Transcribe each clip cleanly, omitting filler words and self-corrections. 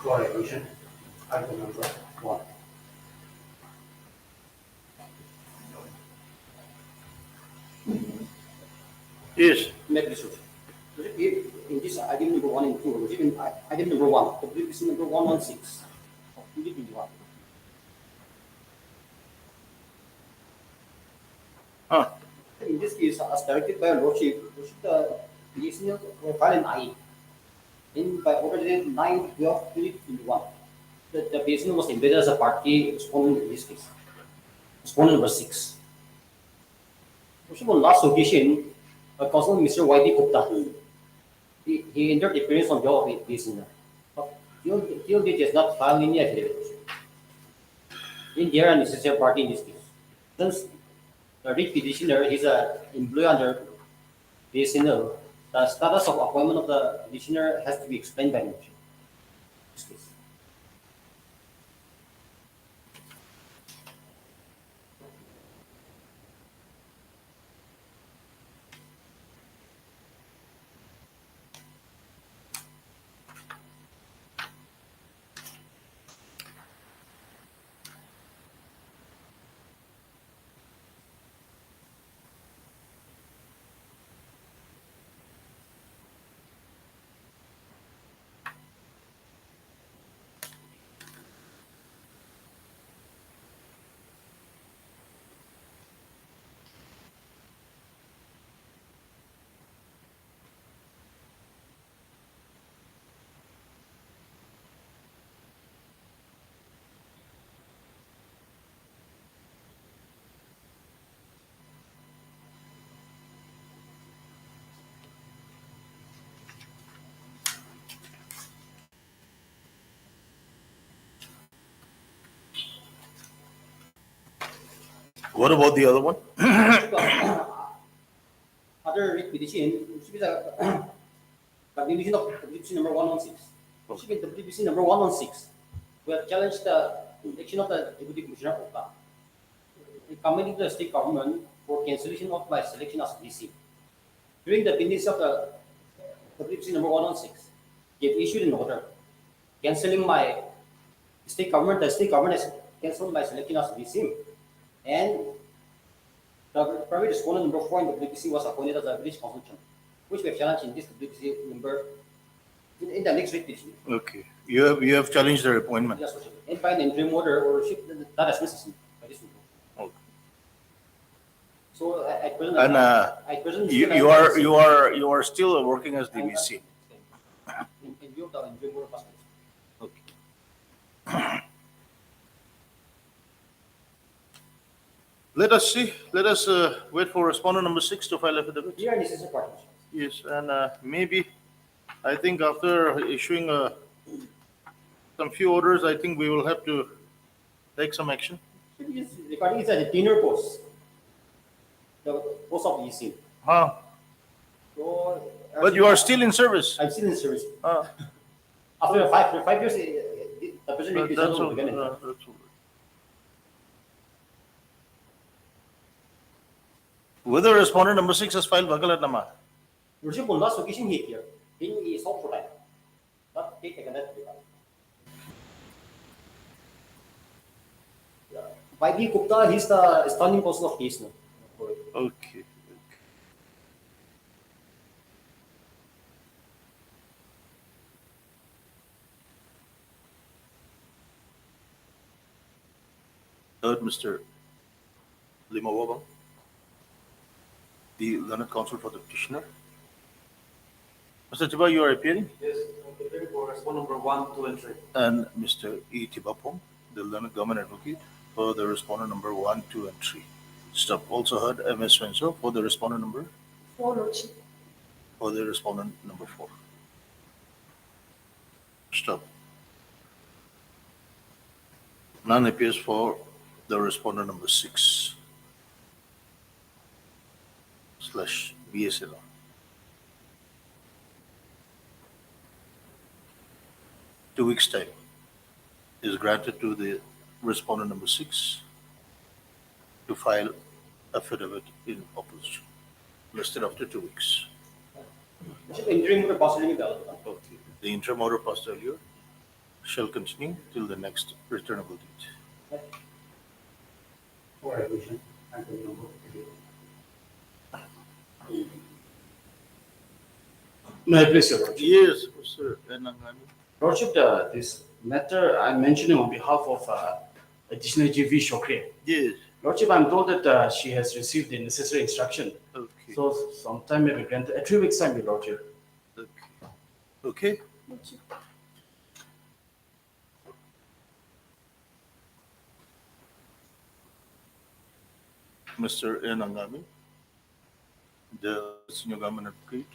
correlation. Item number 1. Yes. Make this solution. In this item number 1 and 2, in item number 1, WBC number 116 of 2021. In this case, as directed by Lordship, the listener will file an IE. In by order dated 9/12/2021, the listener was embedded as a party respondent in this case. Respondent number 6. On last occasion, Councilor Mr. Y.D. Gupta, he entered appearance on behalf of the listener. But till date, he has not filed any affidavit. In there, an essential party in this case. Since the writ petitioner is an employee under listener, the status of appointment of the listener has to be explained by motion. This case. What about the other one? Other writ petition, which is a division of WBC number 116. Which is WBC number 116. We have challenged the election of the Deputy Commissioner Oka, recommending to the state government for cancellation of my selection as DC. During the pendency of the WBC number 116, they have issued an order cancelling my state government. The state government has cancelled my selection as DC. And the private respondent number 4 in the WBC was appointed as a village council chairman, which we have challenged in this WBC number in the next writ petition. Okay. You have challenged their appointment. Yes, and by an interim order or ship that has been sustained by this number. Okay. So at present, And at present, you are still working as DBC. in view of the interim order passed. Okay. Let us see. Let us wait for respondent number 6 to file affidavit. Here are necessary parties. Yes, and maybe I think after issuing some few orders, I think we will have to take some action. Regarding it's a tenure post, the post of EC. Huh? So, But you are still in service. I'm still in service. Uh, After 5 years, the president is that's all. again. That's all. Whether respondent number 6 has filed Vakalatnama. Worship on last occasion he appeared. He is not for time. Not take a net. By the Gupta, he's the standing counsel of case now. Okay. Third, Mr. Limawabang, the learned counsel for the petitioner. Mr. Tiba, you are appearing? Yes, I'm preparing for respondent number 1, 2, and 3. And Mr. E. Tibapong, the learned government advocate for the respondent number 1, 2, and 3. Stop. Also heard M.S. Spencer for the respondent number 4, Lordship. for the respondent number 4. Stop. None appears for the respondent number 6 slash BSL. Two weeks' time is granted to the respondent number 6 to file affidavit in opposition, listed after 2 weeks. Interim order passed during the Okay. The interim order passed earlier shall continue till the next returnable date. For revision, item number 3. May I please, Your Lordship? Yes, Mr. Enangami. Lordship, this matter I'm mentioning on behalf of Additional GV Shokre. Yes, Lordship, I'm told that she has received the necessary instruction. okay, So sometime may be granted, 3 weeks time, Your Lordship. okay. Okay, Mr. Enangami, the senior government advocate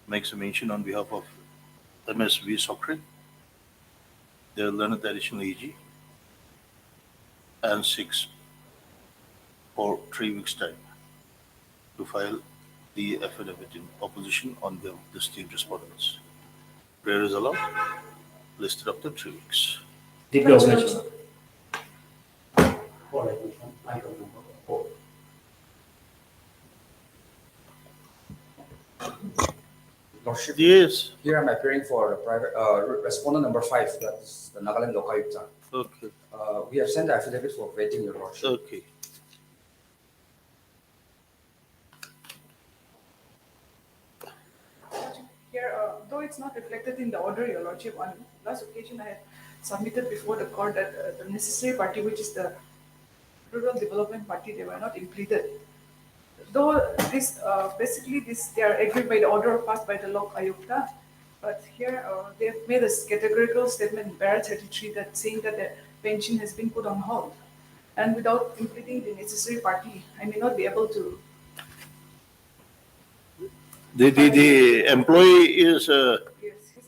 makes a mention on behalf of MSV Socre, the learned additional AG, and 6 for 3 weeks' time to file the affidavit in opposition on the distinct respondents. Prayer is allowed, listed after 3 weeks. Deeply obliged, Your Lord. For revision, item number 4. Lordship, Yes, here I'm appearing for the private respondent number 5. That's the Nagaland Lokayukta. okay, We have sent the affidavit for vetting, Your Lordship. okay. Here, though it's not reflected in the order, Your Lordship, on last occasion I had submitted before the court that the necessary party, which is the Rural Development Party, they were not implemented. Though this, basically this, they are agreed by the order passed by the Lok Ayukta, but here they have made a categorical statement in para 33 that saying that the pension has been put on hold. And without completing the necessary party, I may not be able to. The employee is, Yes,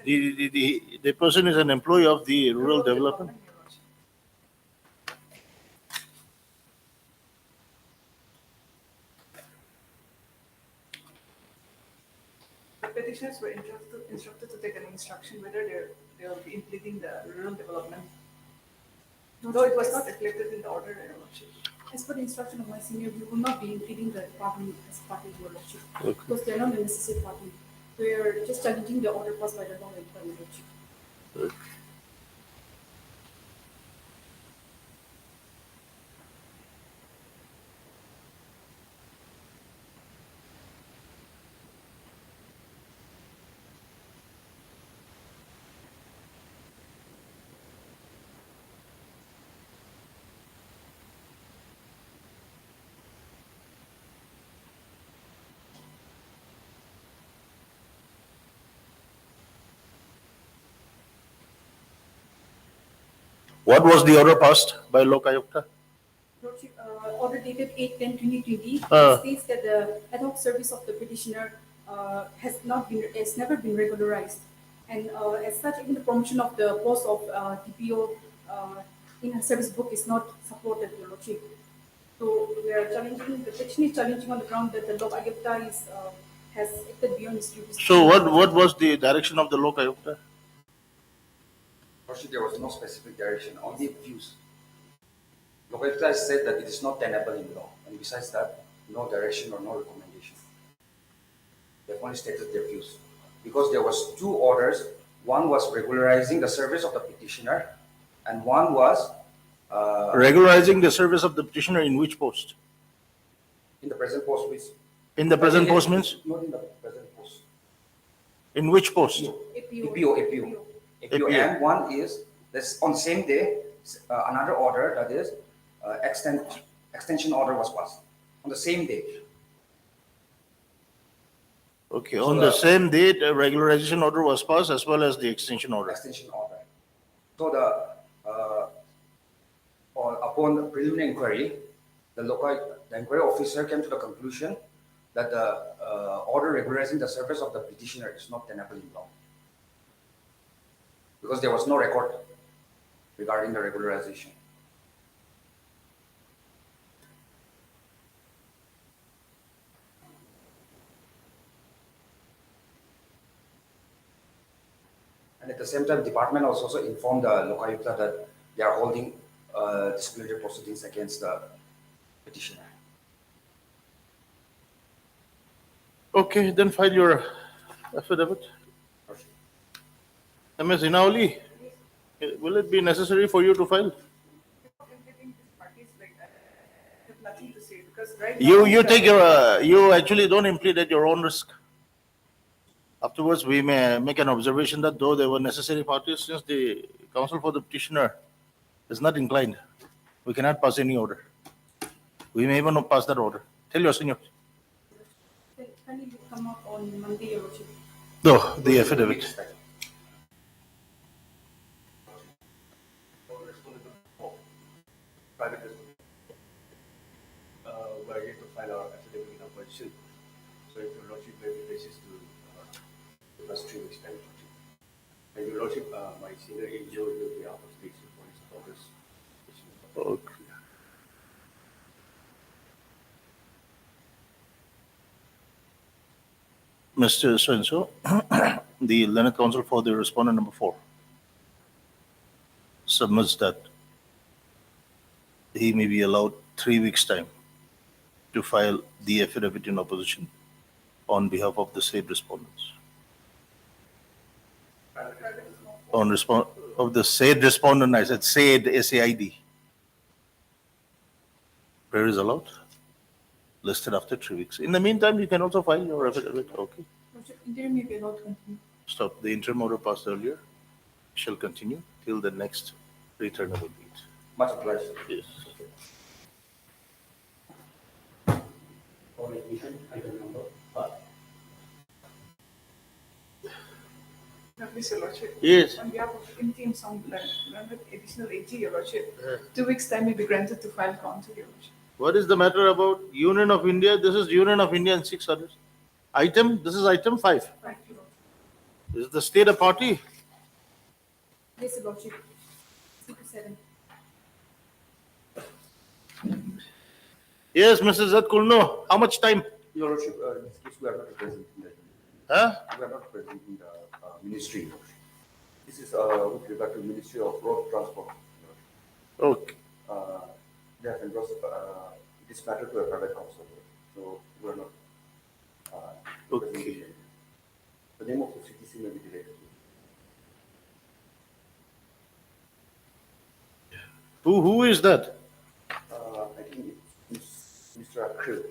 he's a- the person is an employee of the rural development? Your Lordship. The petitioners were instructed to take an instruction whether they will be implementing the rural development. Though it was not reflected in the order, Your Lordship. As per the instruction of my senior, we will not be impeding the party as party, Your Lordship, Okay. because they are not a necessary party. We are just challenging the order passed by the law, Your Lordship. What was the order passed by Lok Ayukta? Lordship, order dated 8/10/2020 Uh. states that the ad hoc service of the petitioner has never been regularized. And as such, even the promotion of the post of DPO in a service book is not supported, Your Lordship. So we are challenging, the petition is challenging on the ground that the Lok Ayukta has acted beyond his duties. So what was the direction of the Lok Ayukta? Lordship, there was no specific direction, only views. Lokayukta said that it is not tenable in law, and besides that, no direction or no recommendation. They have only stated their views. Because there was 2 orders, one was regularizing the service of the petitioner, and one was Regularizing the service of the petitioner in which post? in the present post, which In the present post means? not in the present post. In which post? APO. APO. And one is this on same day, another order, that is extension order was passed on the same day. Okay, So on the same date, a regularization order was passed as well as the extension order. Extension order. So upon the preliminary inquiry, the inquiry officer came to the conclusion that the order regularizing the service of the petitioner is not tenable in law, because there was no record regarding the regularization. And at the same time, department also informed the Lokayukta that they are holding disciplinary proceedings against the petitioner. Okay, then file your affidavit. Ms. Inauli, will it be necessary for you to file? Implicating these parties like that, I have nothing to say because right You now. you take your you actually don't implicate at your own risk. Afterwards, we may make an observation that though there were necessary parties, since the counsel for the petitioner is not inclined, we cannot pass any order. We may even not pass that order. Tell your senior. Can it come up on Monday, Your Lordship? No, the affidavit. Private response. We are here to file our affidavit in opposition. So if your lordship may be basis to give us 3 weeks time. And your lordship, my senior angel will be out of state for his progress. Okay. Mr. So-and-so, the Learned Counsel for the respondent number 4 submits that he may be allowed 3 weeks' time to file the affidavit in opposition on behalf of the said respondents. On of the said respondent, I said said SAID. Prayer is allowed, listed after 3 weeks. In the meantime, you can also file your affidavit. Okay. Lordship, interim may be allowed to continue. Stop. The interim order passed earlier shall continue till the next returnable date. Much obliged. Yes. For admission, item number 5. Please, Your Lordship. Yes. On behalf of Interim Sound Learned Additional AG, Your Lordship, 2 weeks time will be granted to file counsel, Your Lordship. What is the matter about Union of India? This is Union of India and 6 others. This is item 5. Thank you, Lord. Is the state a party? Yes, Your Lordship. 6 to 7. Yes, Mrs. Z. Kulno. How much time? Your lordship, in this case, we are not representing the Huh? we are not representing the ministry. Your lordship. This is with regard to Ministry of Road Transport. Your lordship. Okay. They have endorsed this matter to a private counsel, so we are not representing Okay. them. The name of the CTC may be delayed. Who is that? I think it's Mr. Akhil.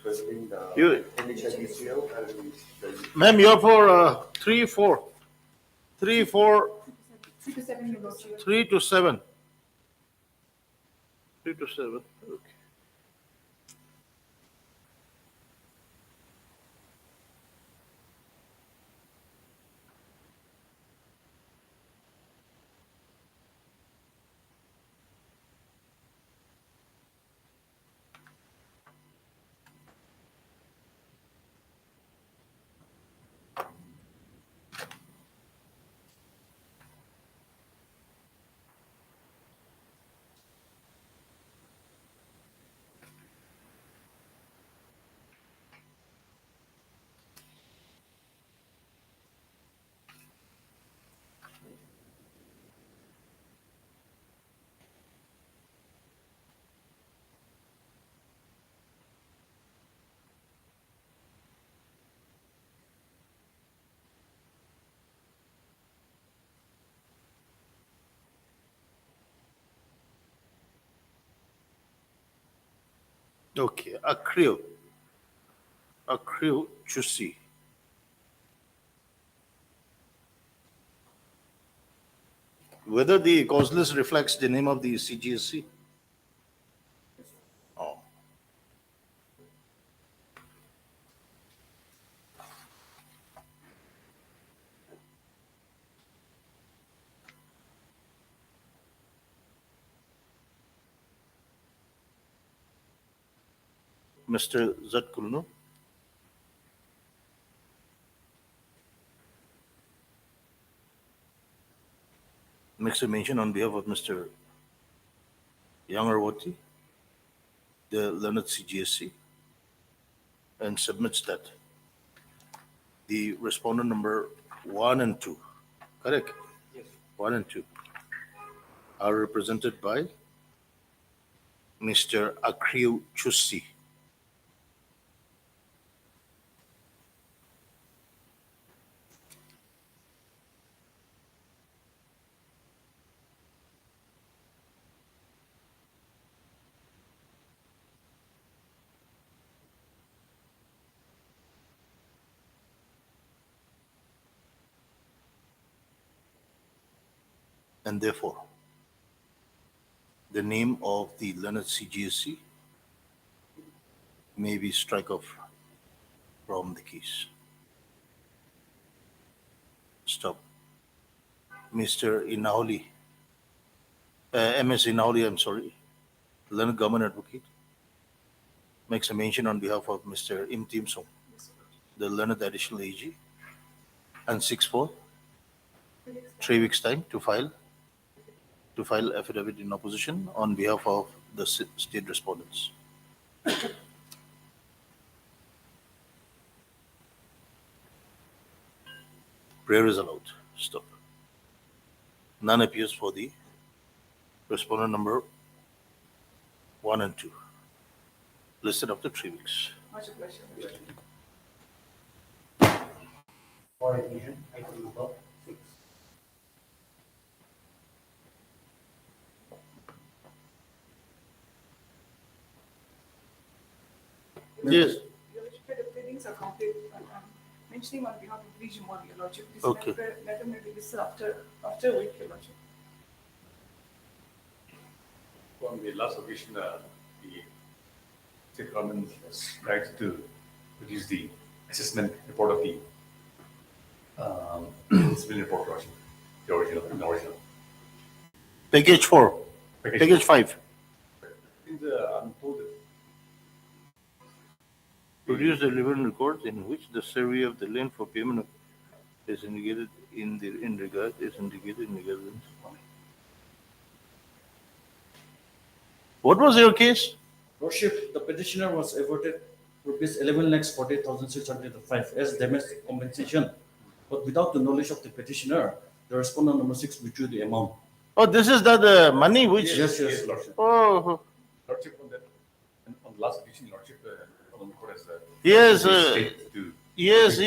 Representing the You- NHIDCL and the Ma'am, you're for 3, 4. 3, 4, 3 to 7, Your Lordship. 3 to 7. 3 to 7. Okay. Okay. Akhil Chusi. Whether the cause list reflects the name of the CGSC? Oh. Mr. Zatkulno? Makes a mention on behalf of Mr. Yangarwati, the learned CGSC, and submits that the respondent number 1 and 2, correct? Yes. 1 and 2 are represented by Mr. Akhil Chusi. and therefore the name of the learned CGSC may be struck off from the case. Stop. Mr. Inauli, MS Inauli, I'm sorry, learned government advocate, makes a mention on behalf of Mr. Im Tim Song, the learned additional AG, and 6 for 3 weeks time to file affidavit in opposition on behalf of the state respondents. Prayer is allowed. Stop. None appears for the respondent number 1 and 2, listed after 3 weeks. Much pleasure. For admission, item number 6. Yes. Your Lordship, the pleadings are complete. Mentioning on behalf of Vijay, Your Lordship, this Okay. matter may be listed after a week, Your Lordship. On the last occasion, the state government was directed to produce the assessment report of the civilian report, Your Lordship, the original. Package 4, package 5. I'm told that Produce the relevant records in which the survey of the land for payment is indicated in regard is indicated in regard. What was your case? Lordship, the petitioner was awarded rupees 11,40,605 as damage compensation, but without the knowledge of the petitioner, the respondent number 6 withdrew the amount. Oh, this is the money which. Yes, Lordship. Oh, Lordship, on the last occasion, Lordship, on the court has yes, state to yes.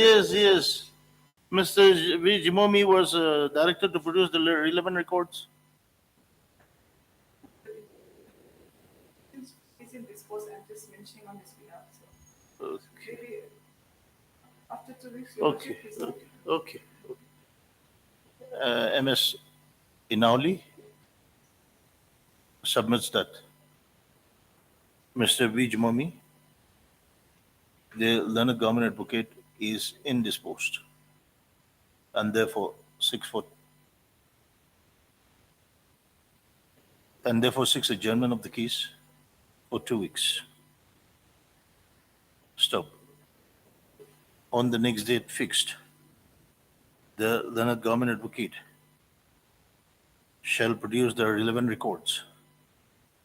Mr. V. Jimomi was directed to produce the relevant records. Since it's in this post, I'm just mentioning on his behalf. So Okay, maybe after 2 weeks, Your okay, Lordship, please. okay. MS Inauli submits that Mr. V. Jimomi, the learned government advocate, is indisposed, and therefore 6 adjournment of the case for 2 weeks. Stop. On the next date fixed, the learned government advocate shall produce the relevant records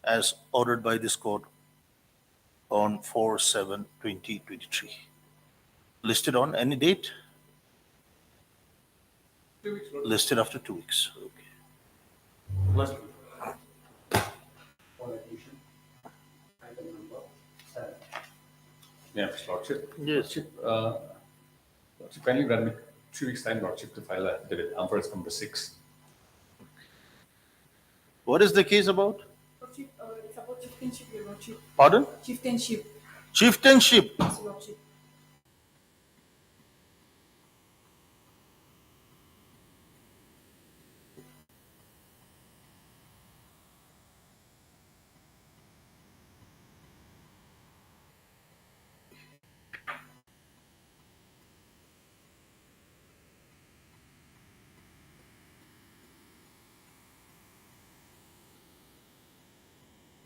as ordered by this court on 4/7/2023. Listed on any date? 2 weeks. Listed after 2 weeks. Okay. For admission, item number 7. Yes, Lordship. Yes. Lordship, kindly grant me 3 weeks' time, Lordship, to file a affidavit. First number 6. What is the case about? Lordship, it's about chieftainship, Your Lordship. Pardon? Chieftainship, Chieftainship. yes, Your Lordship.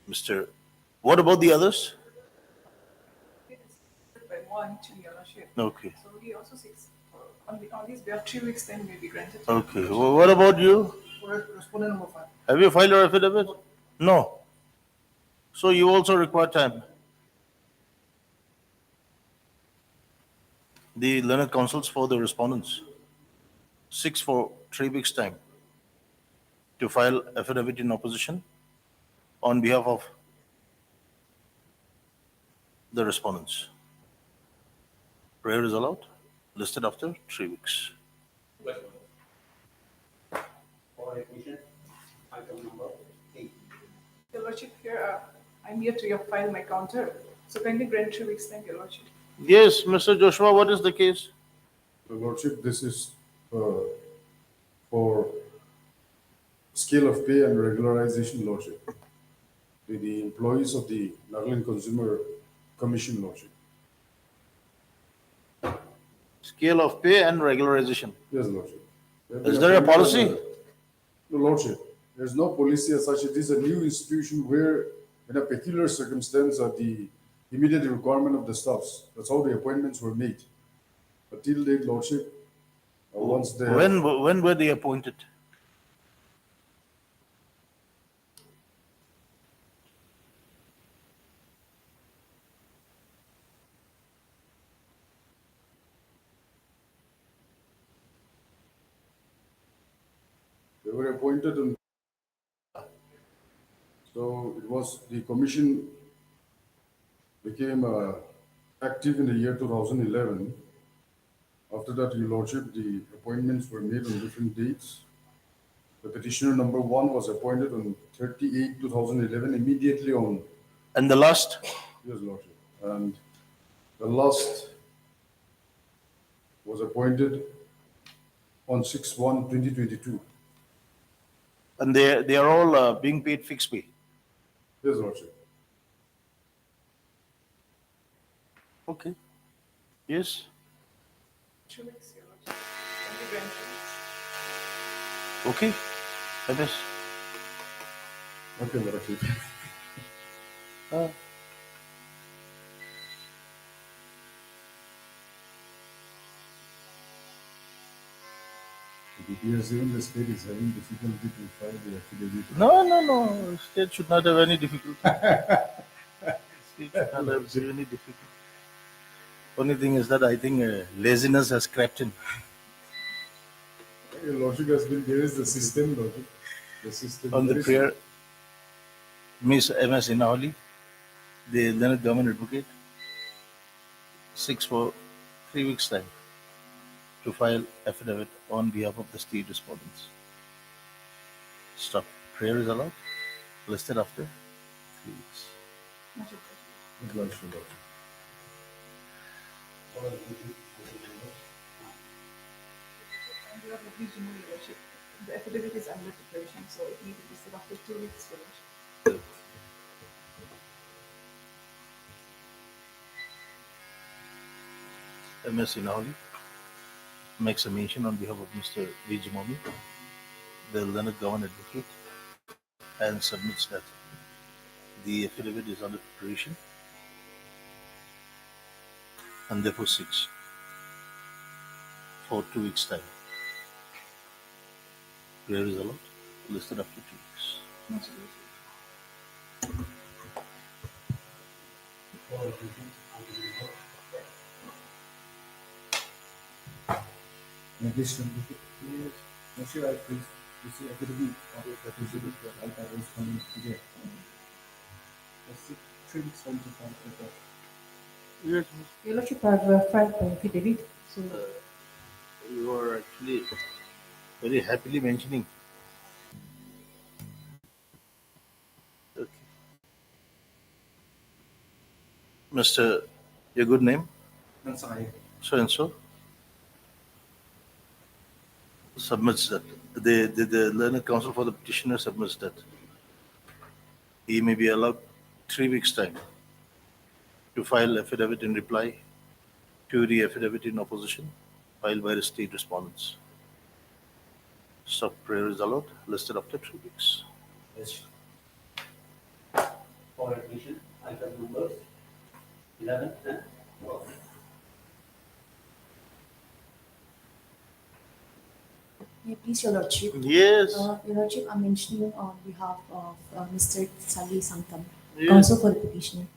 Mr. What about the others? It's by one to Your Lordship. Okay. So he also seeks on this behalf 3 weeks time may be granted. Okay. What about you? Respondent number 5. Have you filed your affidavit? No. So you also require time. The learned counsels for the respondents, 6 for 3 weeks' time to file affidavit in opposition on behalf of the respondents. Prayer is allowed, listed after 3 weeks. For admission, item number 8. Your Lordship, here I'm here to file my counter. So kindly grant 3 weeks time, Your Lordship. Yes, Mr. Joshua, what is the case? Your Lordship, this is for scale of pay and regularization, Lordship. The employees of the Nagaland Consumer Commission, Lordship. Scale of pay and regularization. Yes, Lordship. They have Is been there a appointed policy? under- No, Lordship. There's no policy as such. It is a new institution where, in a peculiar circumstance, the immediate requirement of the staffs. That's how the appointments were made. But till date, Lordship, once they have- When were they appointed? they were appointed on. So it was the commission became active in the year 2011. After that, Your Lordship, the appointments were made on different dates. The petitioner number one was appointed on 30/8/2011, immediately on, And the last? yes, Lordship. And the last was appointed on 6/1/2022. And they are all being paid fixed pay. Yes, Lordship. Okay. Yes. 2 weeks, Your Lordship. Can we grant 2 weeks? Okay. MS. Okay, Lordship. Uh, The DPS in the state is having difficulty to file the affidavit. no. State should not have any difficulty. State should not have any difficulty. Only thing is that I think laziness has crept in. Your Lordship has been, there is the system, Lordship. The system. On the There is- prayer, Miss MS Inaholi, the Lieutenant Government Advocate, 6 for 3 weeks' time to file affidavit on behalf of the state respondents. Stop. Prayer is allowed. Listed after 3 weeks. Much appreciated. With Lordship, Lordship. And you have a huge Your Lordship. The affidavit is under preparation, so it needs to be set after 2 weeks, Your Lordship. MS Inaholi makes a mention on behalf of Mr. Vijimomi, the Lieutenant Government Advocate, and submits that the affidavit is under preparation and therefore 6 for 2 weeks' time. Prayer is allowed, listed after 2 weeks. Much appreciated. Next, Monsieur, I please receive affidavit of the affidavit for all parties coming today. 3 weeks time to file paper. Yes, Your Lordship, I have filed the affidavit, so you are actually very happily mentioning. Okay. Mr. Your good name? Sorry. So and so submits that. The learned counsel for the petitioner submits that he may be allowed 3 weeks' time to file affidavit in reply to the affidavit in opposition filed by the state respondents. Stop prayer is allowed, listed after 3 weeks. Yes. For admission, item numbers 11 and 12. may I please, Your Lordship. Yes. Your Lordship, I'm mentioning on behalf of Mr. Sali Sankam, Yes. counsel for the petitioner.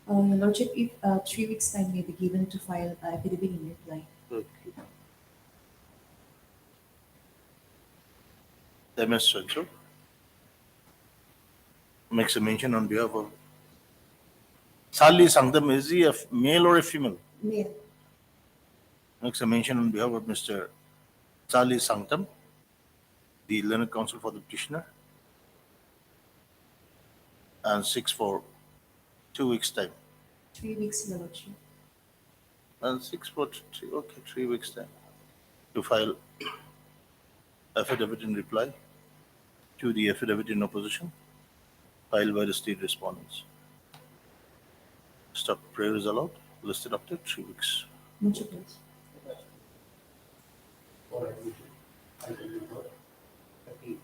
Your Lordship, if 3 weeks' time may be given to file affidavit in reply. Okay. MS Sancho makes a mention on behalf of Sali Sankam. Is he a male or a female? Mail. Makes a mention on behalf of Mr. Sali Sankam, the learned counsel for the petitioner, and 6 for 2 weeks' time. 3 weeks, Your Lordship. And 6 for 3 weeks' time to file affidavit in reply to the affidavit in opposition filed by the state respondents. Stop prayer is allowed, listed after 3 weeks. Motion, please. For admission, item number 13.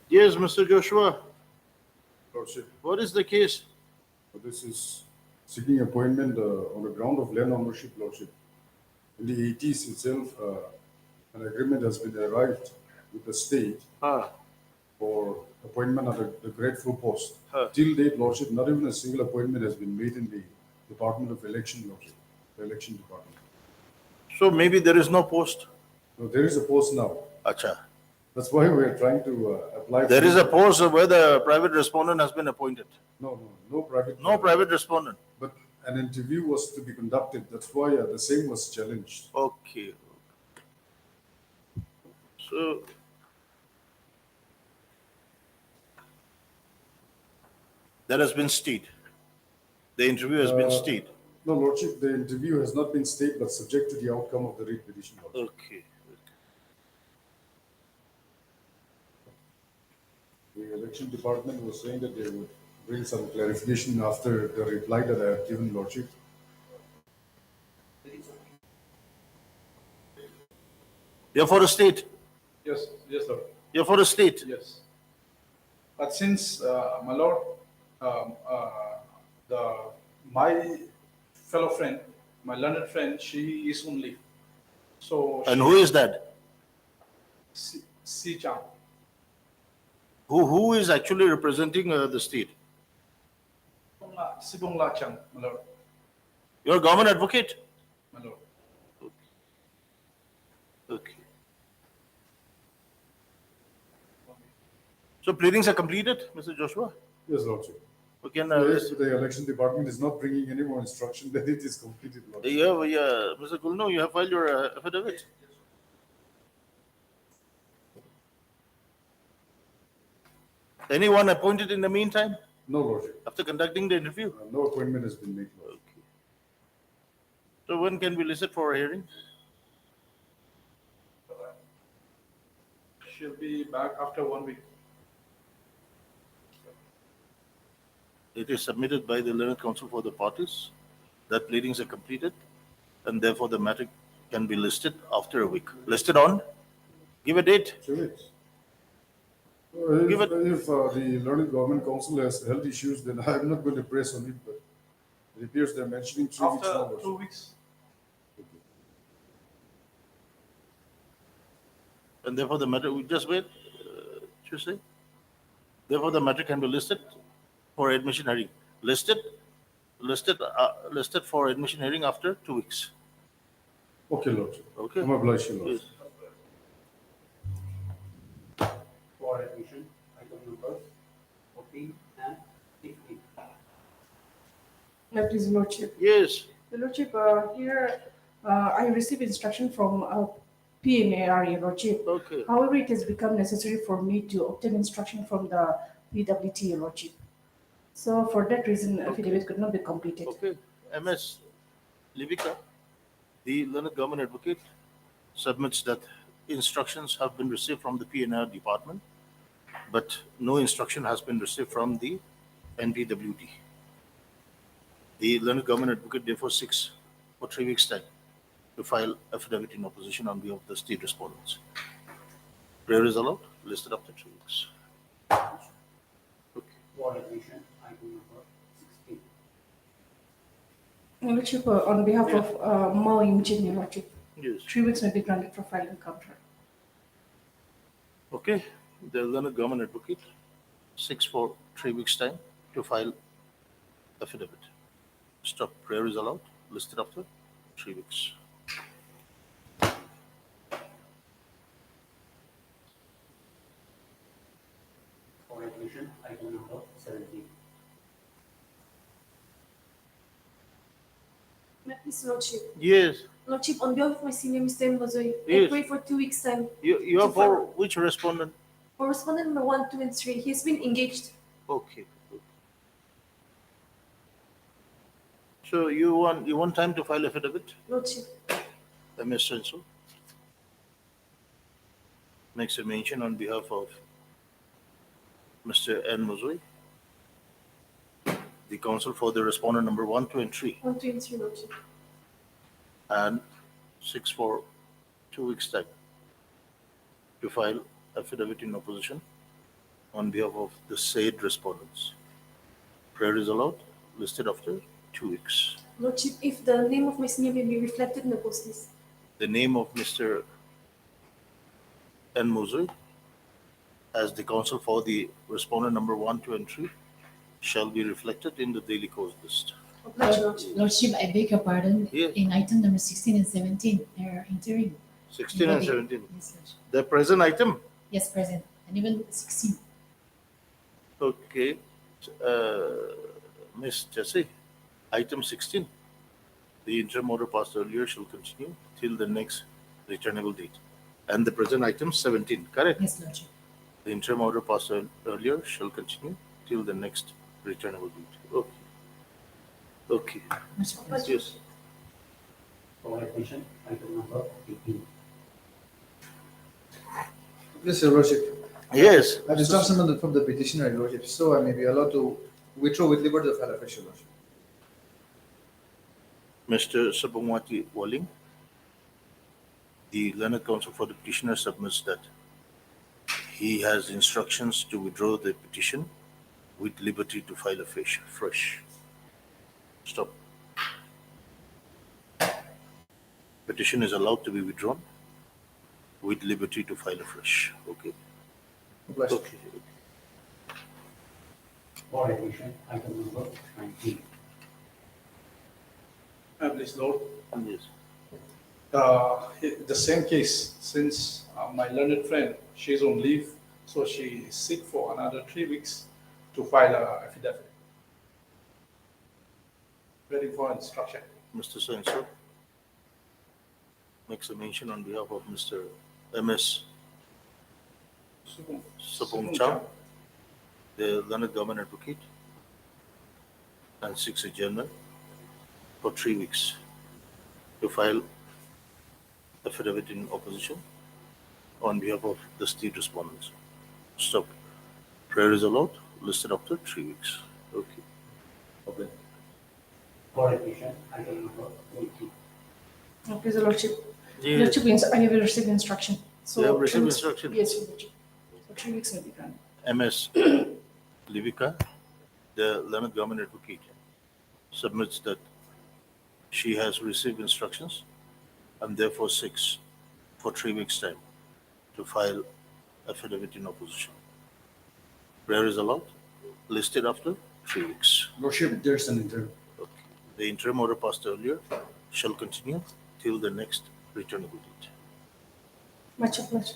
Yes, Mr. Joshua, Lordship, what is the case? this is seeking appointment on the ground of land ownership, Lordship. In the 80s itself, an agreement has been arrived with the state Ah, for appointment at the grateful post. Huh. Till date, Lordship, not even a single appointment has been made in the Department of Election, Lordship, the election department. so maybe there is no post. No, there is a post now. Acha. That's why we are trying to apply. There for is it. a post where the private respondent has been appointed. No private. No private respondent. But an interview was to be conducted. That's why the same was challenged. Okay. So, that has been stayed. The interview has been stayed. No, Lordship, the interview has not been stayed, but subject to the outcome of the writ petition, Lordship. Okay. The election department was saying that they would bring some clarification after the reply that I have given, Lordship. You're for the state. Yes, Lord. You're for the state. Yes. But since, my Lord, my fellow friend, my learned friend, she is on leave. So. And who is that? Si Chang. Who is actually representing the state? Sibong La Chang, my Lord. You're a government advocate? My Lord. Okay. So pleadings are completed, Mr. Joshua? Yes, Lordship. We can, If the election department is not bringing any more instruction, then it is completed, Lordship. Mr. Gulno, you have filed your affidavit. Anyone appointed in the meantime No, Lordship. after conducting the interview? No appointment has been made, Lordship. Okay. So when can we listen for a hearing? She'll be back after 1 week. It is submitted by the learned counsel for the parties that pleadings are completed, and therefore the matter can be listed after a week. Listed on? Give a date. 2 weeks. Give If the learned government council has health issues, then I'm not going to press on it, but it appears they're mentioning 3 weeks now. After 2 Lordship. weeks. And therefore the matter, we just wait, Tuesday. Therefore the matter can be listed for admission hearing. Listed for admission hearing after 2 weeks. Okay, Lordship. Okay. I'm obliged, Lordship. Yes. For admission, item number 14 and 15. Please, Lordship. Yes. The Lordship, here, I received instruction from PNAR, Your Lordship. Okay. However, it has become necessary for me to obtain instruction from the PWT, Your Lordship. So for that reason, affidavit could not be completed. Okay. MS Livika, the learned government advocate, submits that instructions have been received from the PNR department, but no instruction has been received from the NPWD. The learned government advocate therefore seeks for 3 weeks' time to file affidavit in opposition on behalf of the state respondents. Prayer is allowed, listed after 3 weeks. Okay. For admission, item number 16. Your Lordship, on behalf of Mao Imjin, Your Lordship, Yes. 3 weeks may be granted for filing counter. Okay. The learned government advocate seeks for 3 weeks' time to file affidavit. Stop. Prayer is allowed, listed after 3 weeks. For admission, item number 17. Please, Lordship. Yes. Lordship, on behalf of my senior, Mr. Mbazoy, Yes. I pray for 2 weeks' time. You are for which respondent? For respondent number 1, 2, and 3, he's been engaged. Okay. So you want time to file affidavit? Lordship. MS Senso makes a mention on behalf of Mr. N. Muzui, the counsel for the respondent number 1, 2, and 3, 1, 2, and 3, Lordship. and 6 for 2 weeks' time to file affidavit in opposition on behalf of the said respondents. Prayer is allowed, listed after 2 weeks. Lordship, if the name of my senior may be reflected in the post list. The name of Mr. N. Muzui as the counsel for the respondent number 1, 2, and 3 shall be reflected in the daily course list. Obliged, Lordship. Lordship, I beg your pardon. Yes. In item number 16 and 17, they are entering. 16 and 17. Yes, Lordship. The present item. Yes, present. And even 16. Okay. Miss Jessie, item 16. The interim order passed earlier shall continue till the next returnable date. And the present item 17, correct? Yes, Lordship. The interim order passed earlier shall continue till the next returnable date. Okay. Okay. Lordship, Yes. For attention, item number 18. Yes, Your Lordship. Yes. I disturbed someone from the petitioner, Your Lordship, so I may be allowed to withdraw with liberty the file afresh, Your Lordship. Mr. Subhamwati Walling, the learned counsel for the petitioner submits that he has instructions to withdraw the petition with liberty to file a fresh. Stop. Petition is allowed to be withdrawn with liberty to file a fresh. Okay. Obliged. Okay. For attention, item number 19. Please, Lord. Yes. The same case, since my learned friend, she's on leave, so she is sick for another 3 weeks to file a affidavit. Waiting for instruction. Mr. So-and-so makes a mention on behalf of Mr. M.S. Sapong Chow, the learned government advocate, and seeks adjournment for 3 weeks to file affidavit in opposition on behalf of the state respondents. Stop. Prayer is allowed, listed after 3 weeks. Okay. Okay. For attention, item number 20. Please, Lordship. Yeah. Lordship, I have received instruction. So You have received 3 weeks- instruction? Yes, Your Lordship. So 3 weeks will be granted. M.S. Livika, the learned government advocate, submits that she has received instructions and therefore seeks for 3 weeks' time to file affidavit in opposition. Prayer is allowed, listed after 3 weeks. Lordship, there's an interim. Okay. The interim order passed earlier shall continue till the next returnable date. Much obliged.